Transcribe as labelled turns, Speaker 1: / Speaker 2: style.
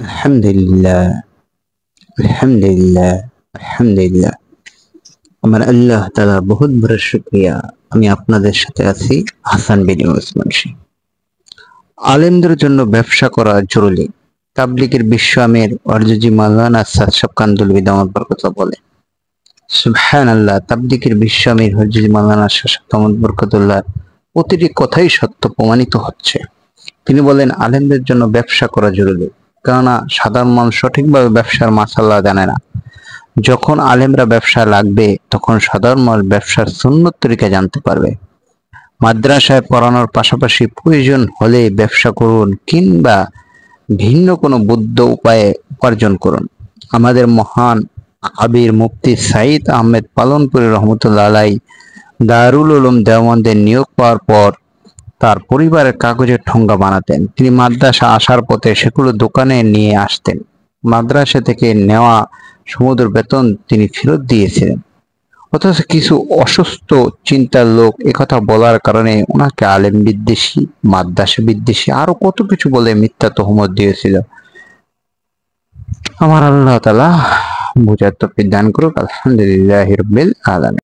Speaker 1: আলহামদুলিল্লাহ, আলহামদুলিল্লাহ, আলহামদুলিল্লাহ। আমার আল্লাহ তাআলা বহুত বড় শুকরিয়া। আমি আপনাদের সাথে আছি, হাসান বিন ওসমান। আলেমদের জন্য ব্যবসা করা জরুরি। তাবলিগের বিশ্ব আমির ওয়ারজুজি মাওলানা আসাদ সবকান্দুল বিদামত বরকতুল্লাহ বলে, সুবহানাল্লাহ। তাবলিগের বিশ্ব আমির ওয়ারজুজি মাওলানা আসাদ সবকান্দুল বরকতুল্লাহ প্রতিটি কথাই সত্য প্রমাণিত হচ্ছে। তিনি বলেন, আলেমদের জন্য ব্যবসা করা জরুরি, কেননা সাধারণ মানুষ সঠিকভাবে ব্যবসার মাসালা জানে না। যখন আলেমরা ব্যবসায় লাগবে, তখন সাধারণ মানুষ ব্যবসার সুন্নত তরিকা জানতে পারবে। মাদ্রাসায় পড়ানোর পাশাপাশি প্রয়োজন হলে ব্যবসা করুন, কিংবা ভিন্ন কোনো বুদ্ধ উপায়ে উপার্জন করুন। আমাদের মহান আবির মুফতি সাইদ আহমেদ পালনপুরি রহমতুল্লাহ আলাই দারুল উলুম দেওবন্দে নিয়োগ পাওয়ার পর তার পরিবারের কাগজের ঠোঙ্গা বানাতেন। তিনি মাদ্রাসা আসার পথে সেগুলো দোকানে নিয়ে আসতেন। মাদ্রাসা থেকে নেওয়া সমুদ্র বেতন তিনি ফেরত দিয়েছিলেন। অথচ কিছু অসুস্থ চিন্তার লোক একথা বলার কারণে ওনাকে আলেম বিদ্বেষী, মাদ্রাসা বিদ্বেষী, আরো কত কিছু বলে মিথ্যা তহমত দিয়েছিল। আমার আল্লাহ তাআলা বুঝার তৌফিক দান করুক। আলহামদুলিল্লাহি রাব্বিল আলামিন।